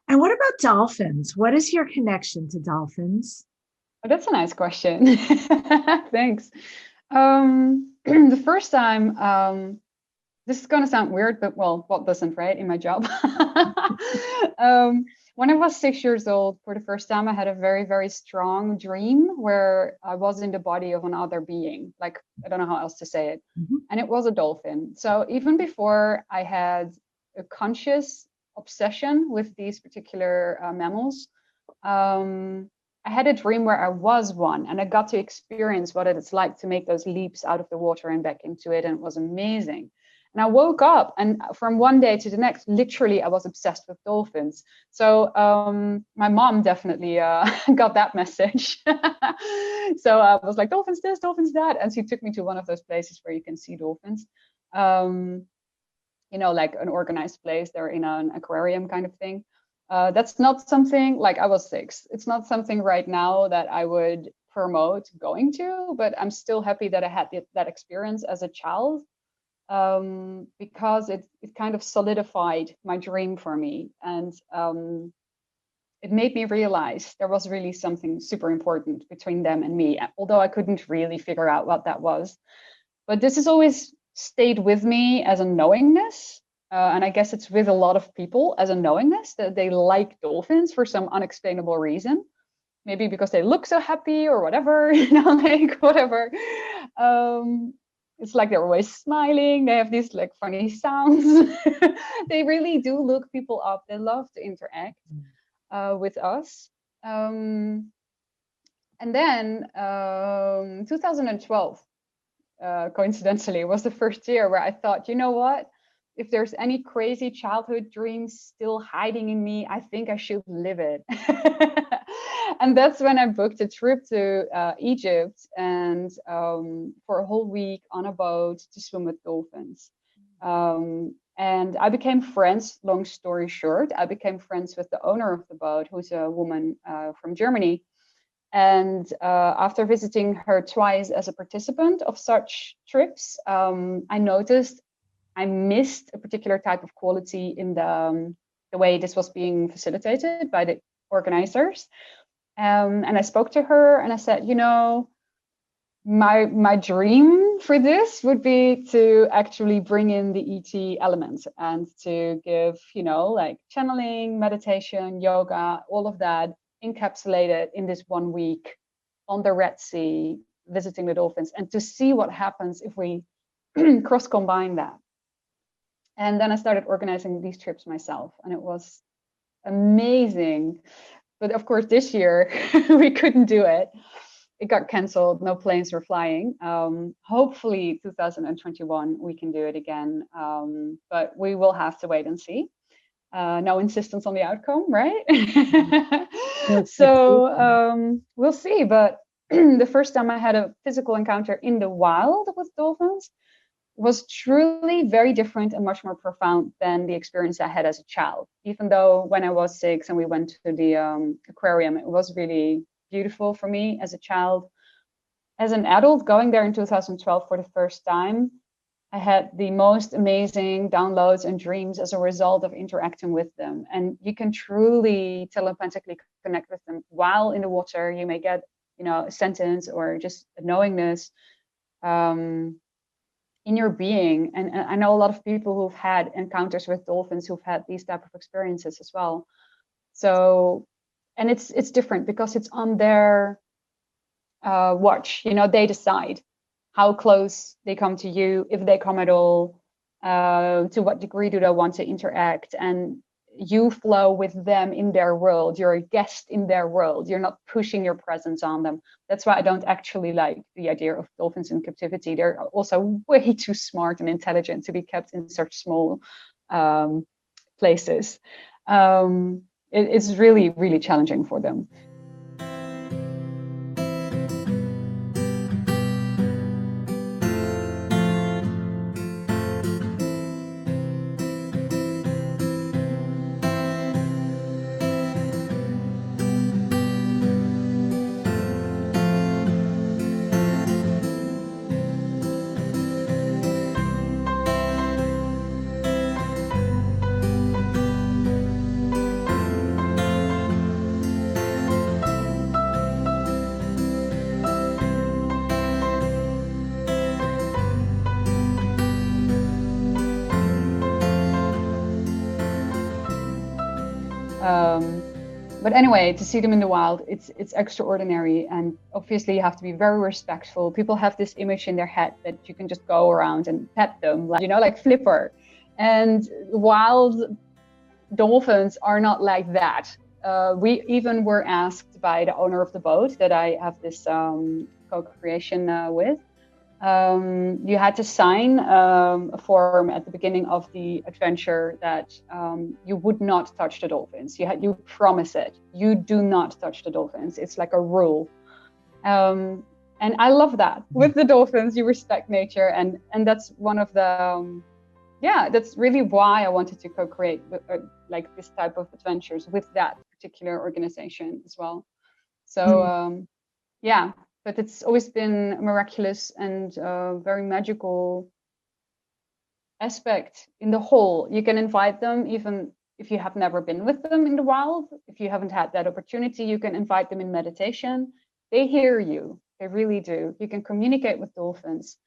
And what about dolphins? What is your connection to dolphins? Oh, that's a nice question. Thanks. The first time, this is going to sound weird, but well, what doesn't, right? In my job. um, when I was 6 years old, for the first time, I had a very, very strong dream where I was in the body of another being. Like, I don't know how else to say it. Mhm. And it was a dolphin. So even before I had a conscious obsession with these particular mammals, um, I had a dream where I was one and I got to experience what it's like to make those leaps out of the water and back into it. And it was amazing. And I woke up, and from one day to the next, literally, I was obsessed with dolphins. So my mom definitely got that message. So I was like, dolphins this, dolphins that. And she took me to one of those places where you can see dolphins. Um, like an organized place. They're in an aquarium kind of thing. That's not something, like, I was 6. It's not something right now that I would promote going to, but I'm still happy that I had that experience as a child, because it kind of solidified my dream for me. And it made me realize there was really something super important between them and me, although I couldn't really figure out what that was. But this has always stayed with me as a knowingness. And I guess it's with a lot of people as a knowingness that they like dolphins for some unexplainable reason. Maybe because they look so happy or whatever, like whatever. It's like they're always smiling. They have these like funny sounds. They really do look people up. They love to interact with us. And then 2012, coincidentally, was the first year where I thought, you know what? If there's any crazy childhood dreams still hiding in me, I think I should live it. And that's when I booked a trip to Egypt, and for a whole week on a boat to swim with dolphins. And I became friends, long story short, I became friends with the owner of the boat, who's a woman from Germany. And after visiting her twice as a participant of such trips, I noticed I missed a particular type of quality in the way this was being facilitated by the organizers. And I spoke to her and I said, my dream for this would be to actually bring in the ET elements and to give, like channeling, meditation, yoga, all of that encapsulated in this 1 week on the Red Sea, visiting the dolphins, and to see what happens if we cross combine that. And then I started organizing these trips myself, and it was amazing. But of course, this year we couldn't do it. It got canceled. No planes were flying. Hopefully 2021 we can do it again, but we will have to wait and see. No insistence on the outcome, right? So we'll see. But the first time I had a physical encounter in the wild with dolphins was truly very different and much more profound than the experience I had as a child. Even though when I was 6 and we went to the aquarium, it was really beautiful for me as a child. As an adult, going there in 2012 for the first time, I had the most amazing downloads and dreams as a result of interacting with them. And you can truly telepathically connect with them while in the water. You may get, a sentence or just a knowingness in your being. And I know a lot of people who've had encounters with dolphins who've had these type of experiences as well. So, and it's different because it's on their watch. They decide how close they come to you, if they come at all, to what degree do they want to interact, and you flow with them in their world. You're a guest in their world. You're not pushing your presence on them. That's why I don't actually like the idea of dolphins in captivity. They're also way too smart and intelligent to be kept in such small places. It's really, really challenging for them. But anyway, to see them in the wild, it's extraordinary, and obviously you have to be very respectful. People have this image in their head that you can just go around and pet them, like, you know, like Flipper. And wild dolphins are not like that. We even were asked by the owner of the boat that I have this co-creation with. You had to sign a form at the beginning of the adventure that you would not touch the dolphins. You promise it. You do not touch the dolphins. It's like a rule. And I love that. With the dolphins, you respect nature, and that's one of the that's really why I wanted to co-create like this type of adventures with that particular organization as well. So yeah. But it's always been miraculous and very magical aspect in the whole. You can invite them even if you have never been with them in the wild. If you haven't had that opportunity, you can invite them in meditation. They hear you. They really do. You can communicate with dolphins.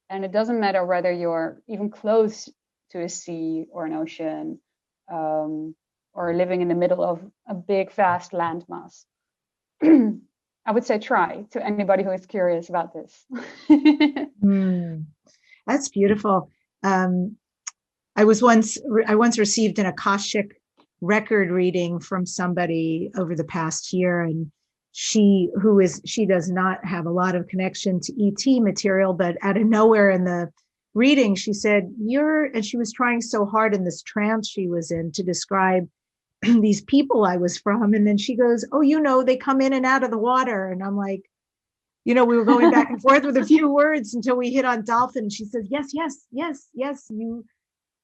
And it doesn't matter whether you're even close to a sea or an ocean or living in the middle of a big, vast landmass. I would say try to anybody who is curious about this. That's beautiful. I once received an Akashic record reading from somebody over the past year, and she does not have a lot of connection to ET material, but out of nowhere in the reading, she said, and she was trying so hard in this trance she was in to describe these people I was from. And then she goes, oh, they come in and out of the water. And I'm like, we were going back and forth with a few words until we hit on dolphin. She says, yes,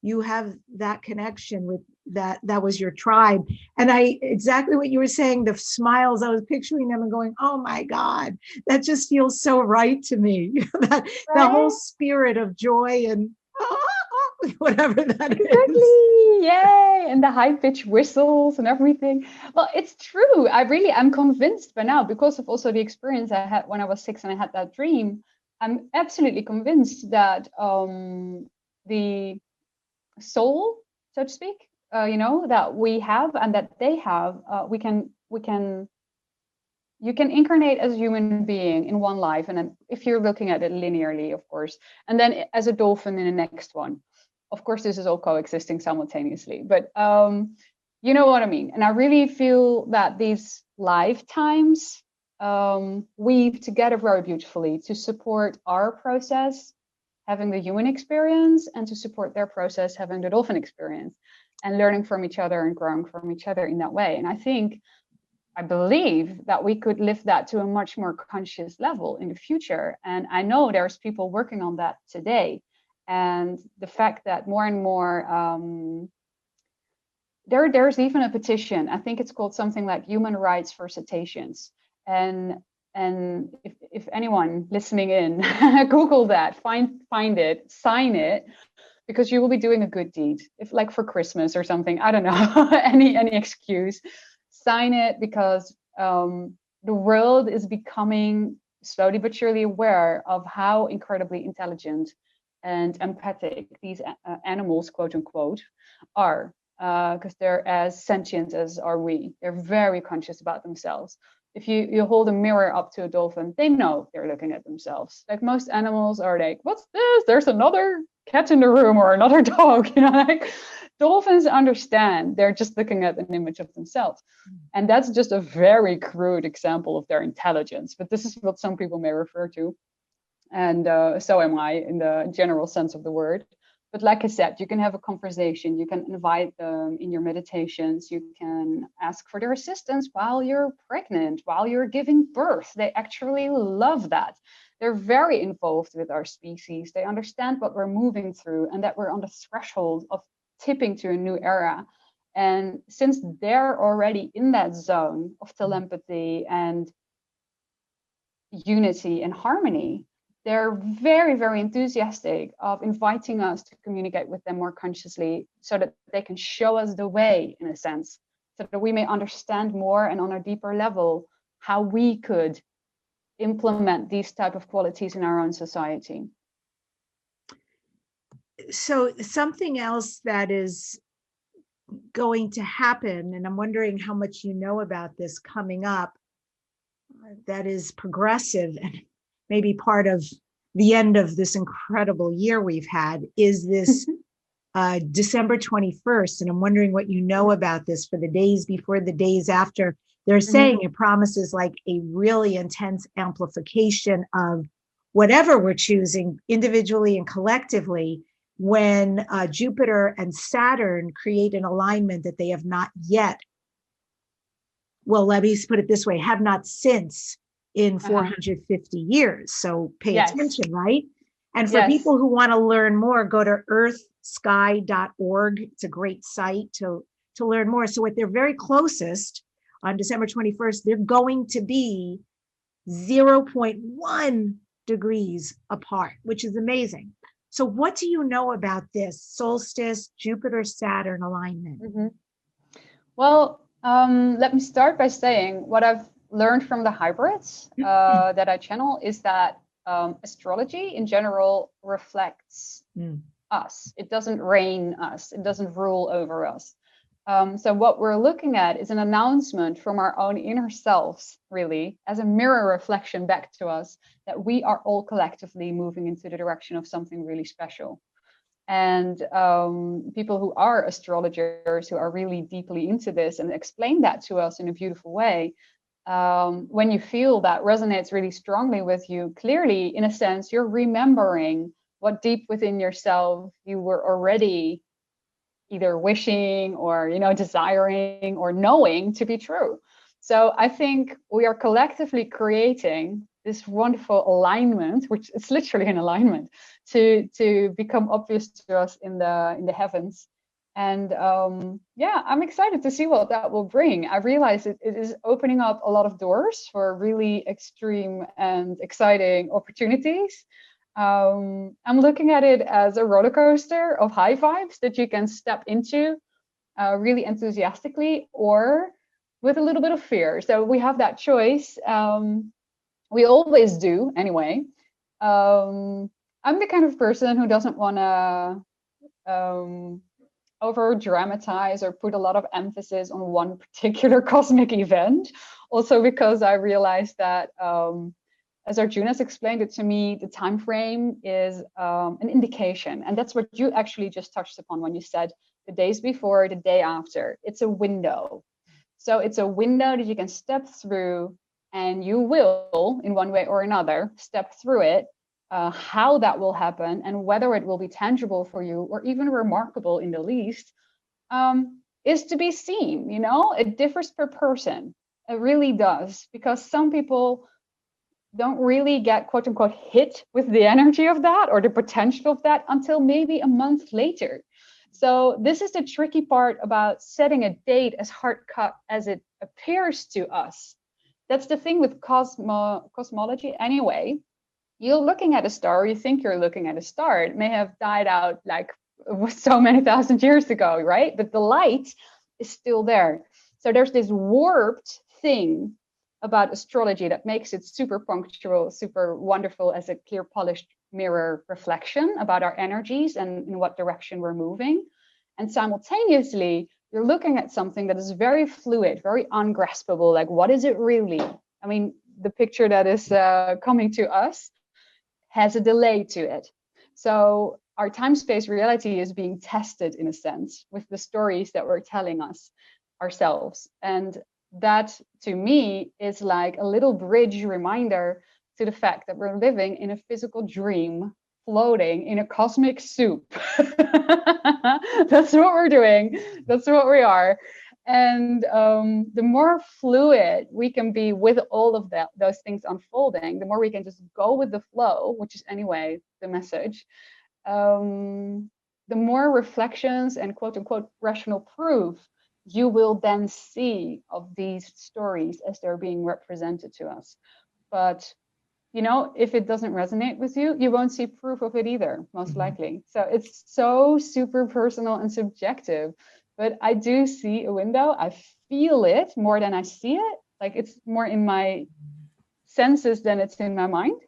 you have that connection with that was your tribe. And exactly what you were saying, the smiles, I was picturing them and going, oh my God, that just feels so right to me. That whole spirit of joy and whatever that is. Yay! And the high-pitched whistles and everything. Well, it's true. I really am convinced by now, because of also the experience I had when I was 6 and I had that dream. I'm absolutely convinced that the soul, so to speak, that we have and that they have, you can incarnate as a human being in one life, and then if you're looking at it linearly, of course, and then as a dolphin in the next one. Of course, this is all coexisting simultaneously, but you know what I mean. And I really feel that these lifetimes weave together very beautifully to support our process, having the human experience, and to support their process, having the dolphin experience, and learning from each other and growing from each other in that way. And I believe that we could lift that to a much more conscious level in the future. And I know there's people working on that today. And the fact that more and more, there's even a petition, I think it's called something like Human Rights for Cetaceans. And if anyone listening in, Google that, find it, sign it, because you will be doing a good deed. If like for Christmas or something, I don't know, any excuse, sign it, because the world is becoming slowly but surely aware of how incredibly intelligent and empathic these animals, quote unquote, are, because they're as sentient as are we. They're very conscious about themselves. If you hold a mirror up to a dolphin, they know they're looking at themselves. Like most animals are like, what's this? There's another cat in the room or another dog, like dolphins understand. They're just looking at an image of themselves. And that's just a very crude example of their intelligence, but this is what some people may refer to. And so am I in the general sense of the word. But like I said, you can have a conversation, you can invite them in your meditations, you can ask for their assistance while you're pregnant, while you're giving birth. They actually love that. They're very involved with our species. They understand what we're moving through and that we're on the threshold of tipping to a new era. And since they're already in that zone of telepathy and unity and harmony, they're very, very enthusiastic of inviting us to communicate with them more consciously, so that they can show us the way, in a sense, so that we may understand more and on a deeper level how we could implement these type of qualities in our own society. So something else that is going to happen, and I'm wondering how much you know about this coming up, that is progressive and maybe part of the end of this incredible year we've had, is this December 21st. And I'm wondering what you know about this for the days before, the days after. They're saying it promises like a really intense amplification of whatever we're choosing individually and collectively, when Jupiter and Saturn create an alignment that they have not yet, well, let me put it this way, have not since in 450 years. So pay attention, right? And for people who want to learn more, go to earthsky.org. It's a great site to learn more. So at their very closest on December 21st, they're going to be 0.1 degrees apart, which is amazing. So what do you know about this solstice Jupiter-Saturn alignment? Well, let me start by saying what I've learned from the hybrids that I channel is that astrology in general reflects us. It doesn't reign us. It doesn't rule over us. So what we're looking at is an announcement from our own inner selves, really, as a mirror reflection back to us, that we are all collectively moving into the direction of something really special. And people who are astrologers, who are really deeply into this and explain that to us in a beautiful way, when you feel that resonates really strongly with you, clearly, in a sense, you're remembering what deep within yourself you were already either wishing or, desiring or knowing to be true. So I think we are collectively creating this wonderful alignment, which is literally an alignment, to become obvious to us in the heavens. And I'm excited to see what that will bring. I realize it is opening up a lot of doors for really extreme and exciting opportunities. I'm looking at it as a roller coaster of high vibes that you can step into really enthusiastically or with a little bit of fear. So we have that choice. We always do anyway. I'm the kind of person who doesn't want to over dramatize or put a lot of emphasis on one particular cosmic event. Also because I realized that as Arjuna has explained it to me, the time frame is an indication. And that's what you actually just touched upon when you said the days before, the day after. It's a window. So it's a window that you can step through, and you will, in one way or another, step through it. How that will happen and whether it will be tangible for you or even remarkable in the least is to be seen. It differs per person. It really does, because some people don't really get quote unquote hit with the energy of that or the potential of that until maybe a month later. So this is the tricky part about setting a date as hard cut as it appears to us. That's the thing with cosmology anyway. You're looking at a star, or you think you're looking at a star. It may have died out like so many thousand years ago, right? But the light is still there. So there's this warped thing about astrology that makes it super punctual, super wonderful as a clear, polished mirror reflection about our energies and in what direction we're moving. And simultaneously, you're looking at something that is very fluid, very ungraspable. Like, what is it really? I mean, the picture that is coming to us has a delay to it. So our time-space reality is being tested in a sense with the stories that we're telling us ourselves. And that to me is like a little bridge reminder to the fact that we're living in a physical dream, floating in a cosmic soup. That's what we're doing. That's what we are. And the more fluid we can be with all of those things unfolding, the more we can just go with the flow, which is anyway the message, the more reflections and quote unquote rational proof you will then see of these stories as they're being represented to us. But if it doesn't resonate with you, you won't see proof of it either, most likely. So it's so super personal and subjective. But I do see a window. I feel it more than I see it. Like it's more in my senses than it's in my mind.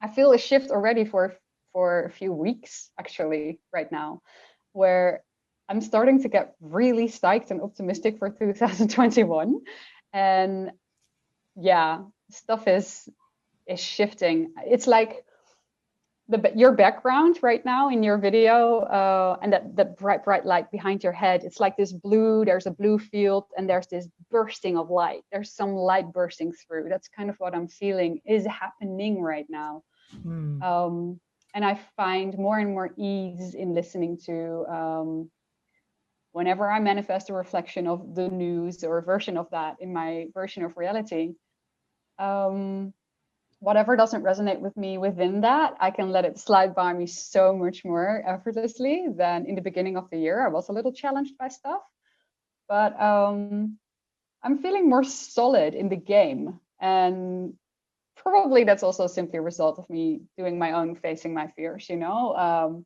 I feel a shift already for a few weeks, actually, right now, where I'm starting to get really psyched and optimistic for 2021. And yeah, stuff is shifting. It's like your background right now in your video, and that bright light behind your head. It's like this blue. There's a blue field, and there's this bursting of light. There's some light bursting through. That's kind of what I'm feeling is happening right now. And I find more and more ease in listening to. Whenever I manifest a reflection of the news or a version of that in my version of reality, whatever doesn't resonate with me within that, I can let it slide by me so much more effortlessly than in the beginning of the year. I was a little challenged by stuff, but I'm feeling more solid in the game. And probably that's also simply a result of me doing my own facing my fears, you know?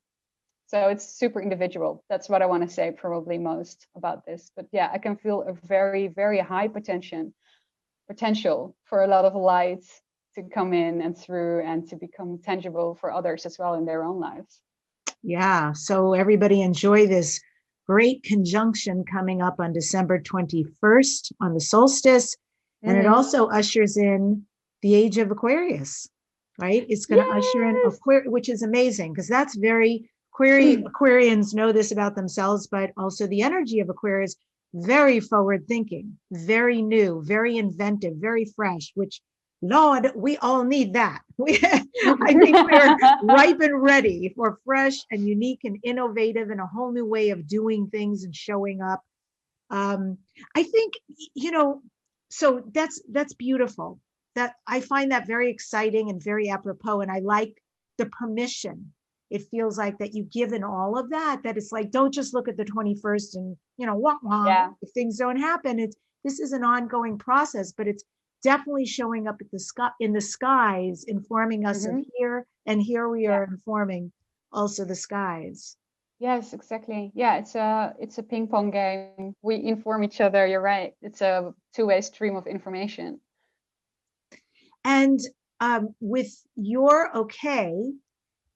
So it's super individual. That's what I want to say probably most about this. But yeah, I can feel a very, very high potential for a lot of light to come in and through and to become tangible for others as well in their own lives. Yeah. So everybody enjoy this great conjunction coming up on December 21st on the solstice. And it also ushers in the age of Aquarius, right? It's going to usher in Aquarius, which is amazing because that's very Aquarians know this about themselves, but also the energy of Aquarius, very forward thinking, very new, very inventive, very fresh, which Lord, we all need that. I think we're ripe and ready for fresh and unique and innovative and a whole new way of doing things and showing up. I think, you know, so that's beautiful. That I find that very exciting and very apropos. And I like the permission. It feels like that you've given all of that, that it's like, don't just look at the 21st and, you know, if things don't happen. This is an ongoing process, but it's definitely showing up at the sky, in the skies, informing us of here, and here we are informing also the skies. Yes, exactly. Yeah, it's a ping pong game. We inform each other. You're right. It's a two-way stream of information. And with your okay,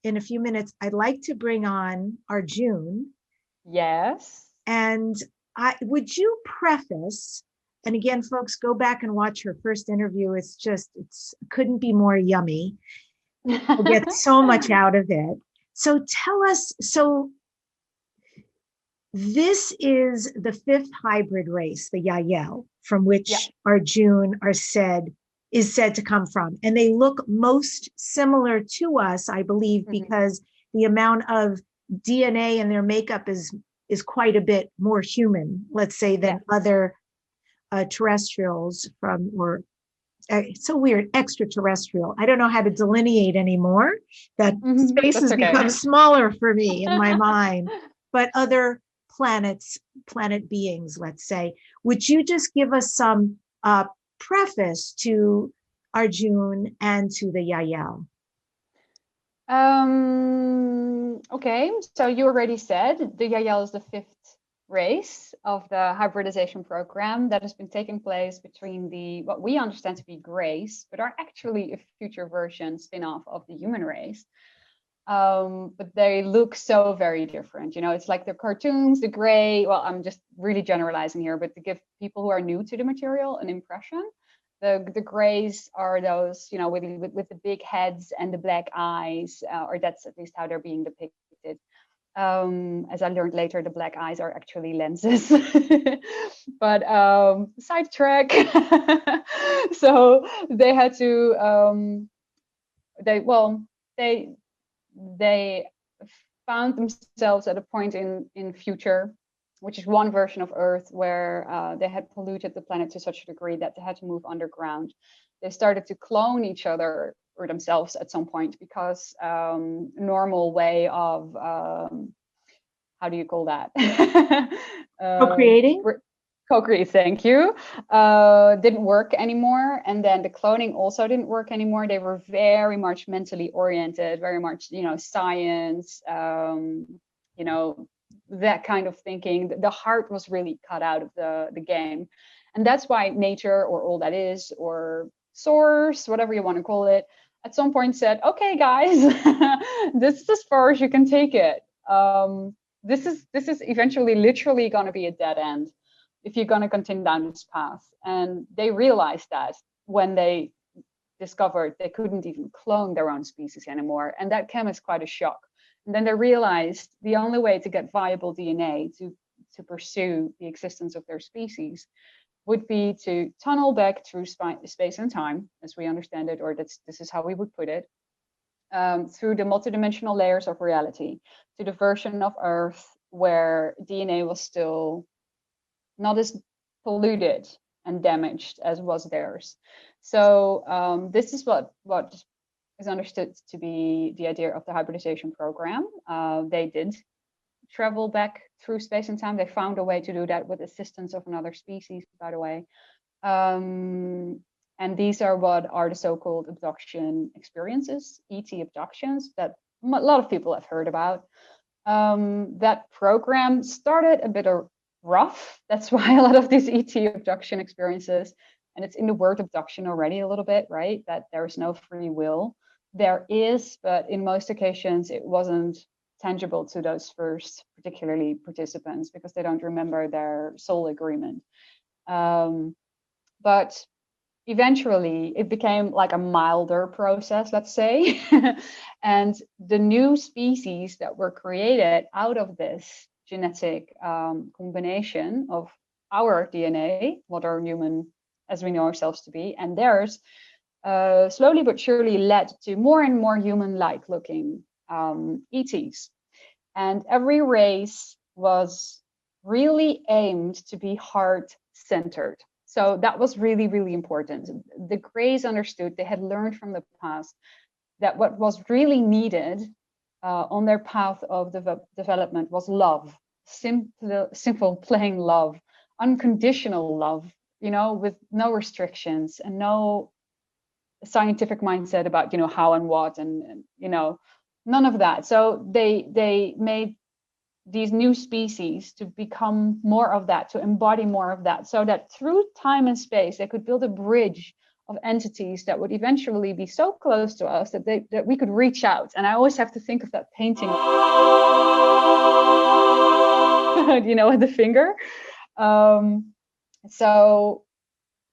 in a few minutes, I'd like to bring on Arjun. Yes. And would you preface? And again, folks, go back and watch her first interview. It's couldn't be more yummy. You'll get so much out of it. So tell us, this is the 5th hybrid race, the Yahyel, from which Arjun is said to come from. And they look most similar to us, I believe, because the amount of DNA in their makeup is quite a bit more human, let's say, than other terrestrials or it's so weird, extraterrestrial. I don't know how to delineate anymore. That space has become smaller for me in my mind. But other planet beings, let's say. Would you just give us some preface to Arjun and to the Yahyel? Okay, so you already said the Yahyel is the 5th race of the hybridization program that has been taking place between what we understand to be grays, but are actually a future version spin-off of the human race. But they look so very different. You know, it's like the cartoons, the gray. Well, I'm just really generalizing here, but to give people who are new to the material an impression, the grays are those, you know, with the big heads and the black eyes, or that's at least how they're being depicted. As I learned later, the black eyes are actually lenses. But sidetrack. So they had to. They found themselves at a point in future, which is one version of Earth, where they had polluted the planet to such a degree that they had to move underground. They started to clone each other or themselves at some point because normal way of how do you call that? Co-creating? Co-create, thank you. Didn't work anymore, and then the cloning also didn't work anymore. They were very much mentally oriented, very much, you know, science, you know, that kind of thinking. The heart was really cut out of the game, and that's why nature, or all that is, or source, whatever you want to call it, at some point said, "Okay, guys, this is as far as you can take it." this is eventually literally going to be a dead end if you're going to continue down this path. And they realized that when they discovered they couldn't even clone their own species anymore, and that came as quite a shock. And then they realized the only way to get viable DNA to pursue the existence of their species would be to tunnel back through space and time, as we understand it, or this is how we would put it, through the multidimensional layers of reality to the version of Earth where DNA was still not as polluted and damaged as was theirs. So this is what is understood to be the idea of the hybridization program. They did travel back through space and time. They found a way to do that with assistance of another species, by the way. And these are what are the so-called abduction experiences, ET abductions, that a lot of people have heard about. That program started a bit rough. That's why a lot of these ET abduction experiences, and it's in the word abduction already a little bit, right? That there is no free will. There is, but in most occasions it wasn't tangible to those first, particularly participants, because they don't remember their soul agreement. But eventually it became like a milder process, let's say. And the new species that were created out of this genetic combination of our DNA, modern human as we know ourselves to be, and theirs, slowly but surely led to more and more human-like looking ETs. And every race was really aimed to be heart-centered. So that was really, really important. The Greys understood, they had learned from the past that what was really needed on their path of development was love, simple, plain love, unconditional love, you know, with no restrictions and no scientific mindset about, you know, how and what, and you know, none of that. So they made these new species to become more of that, to embody more of that, so that through time and space they could build a bridge of entities that would eventually be so close to us that that we could reach out. And I always have to think of that painting, you know, with the finger. So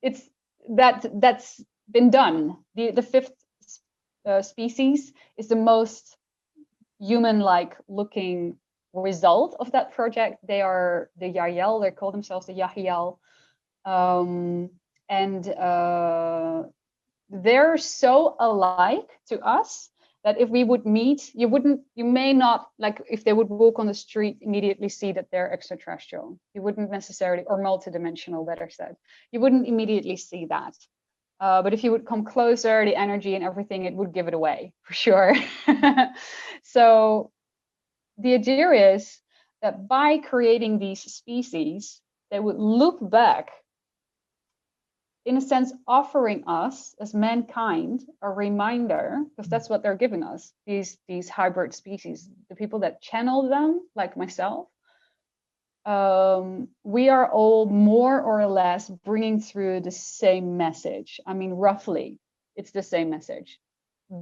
it's that's been done. The fifth species is the most human-like looking result of that project. They are the Yahyel. They call themselves the Yahyel, and they're so alike to us that if we would meet, you may not, like if they would walk on the street, immediately see that they're extraterrestrial. You wouldn't necessarily, or multidimensional, better said. You wouldn't immediately see that. But if you would come closer, the energy and everything, it would give it away for sure. So the idea is that by creating these species, they would look back, in a sense, offering us as mankind a reminder, because that's what they're giving us, these hybrid species, the people that channel them, like myself. We are all more or less bringing through the same message. I mean, roughly, it's the same message.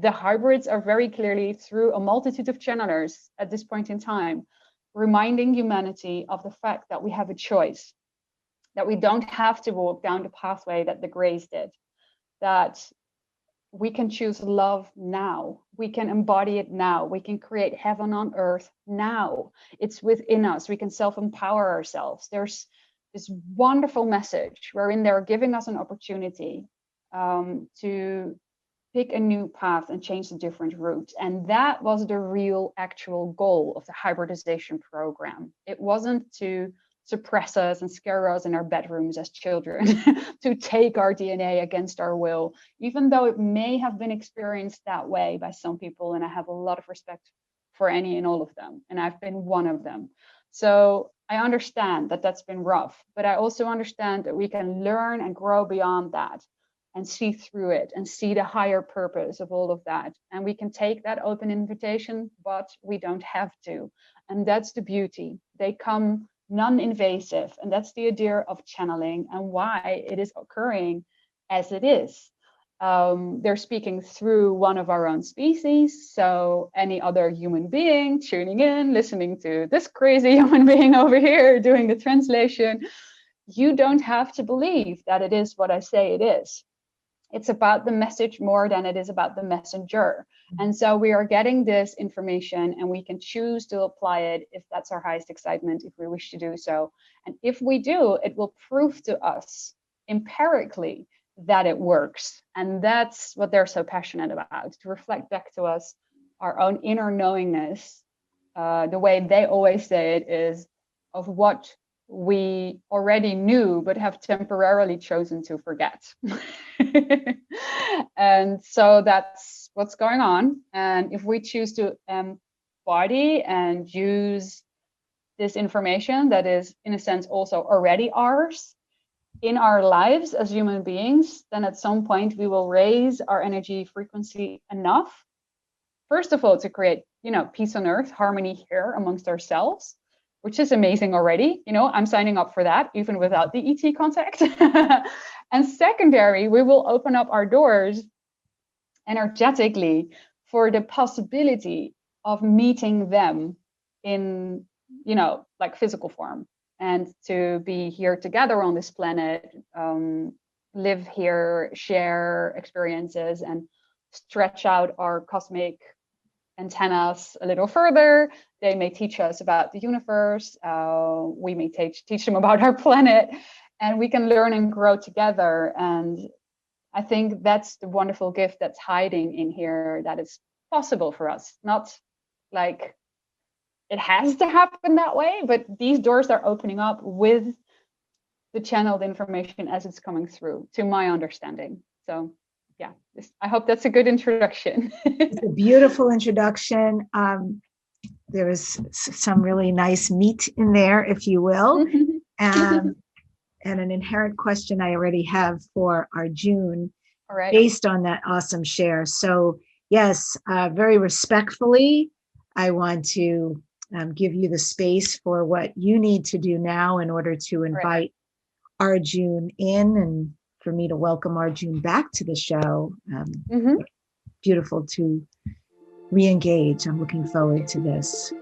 The hybrids are very clearly, through a multitude of channelers at this point in time, reminding humanity of the fact that we have a choice, that we don't have to walk down the pathway that the Greys did, that we can choose love now. We can embody it now. We can create heaven on earth now. It's within us. We can self-empower ourselves. There's this wonderful message wherein they're giving us an opportunity to pick a new path and change a different route. And that was the real actual goal of the hybridization program. It wasn't to suppress us and scare us in our bedrooms as children, to take our DNA against our will, even though it may have been experienced that way by some people. And I have a lot of respect for any and all of them. And I've been one of them. So I understand that that's been rough, but I also understand that we can learn and grow beyond that and see through it and see the higher purpose of all of that. And we can take that open invitation, but we don't have to. And that's the beauty. They come non-invasive, and that's the idea of channeling and why it is occurring as it is. they're speaking through one of our own species. So any other human being tuning in, listening to this crazy human being over here doing the translation, you don't have to believe that it is what I say it is. It's about the message more than it is about the messenger. And so we are getting this information and we can choose to apply it if that's our highest excitement, if we wish to do so. And if we do, it will prove to us empirically that it works. And that's what they're so passionate about, to reflect back to us our own inner knowingness. The way they always say it is of what we already knew but have temporarily chosen to forget. And so that's what's going on. And if we choose to embody and use this information that is in a sense also already ours in our lives as human beings, then at some point we will raise our energy frequency enough, first of all, to create, peace on earth, harmony here amongst ourselves, which is amazing already. I'm signing up for that, even without the ET contact. And secondary, we will open up our doors energetically for the possibility of meeting them in, like physical form, and to be here together on this planet, live here, share experiences, and stretch out our cosmic antennas a little further. They may teach us about the universe. We may teach them about our planet, and we can learn and grow together. And I think that's the wonderful gift that's hiding in here, that is possible for us. Not like it has to happen that way, but these doors are opening up with the channeled information as it's coming through, to my understanding. So yeah, I hope that's a good introduction. It's a beautiful introduction. There was some really nice meat in there, if you will. And an inherent question I already have for our June, all right, based on that awesome share. So yes, very respectfully, I want to give you the space for what you need to do now in order to invite our June in, and for me to welcome our June back to the show. Beautiful to re-engage. I'm looking forward to this.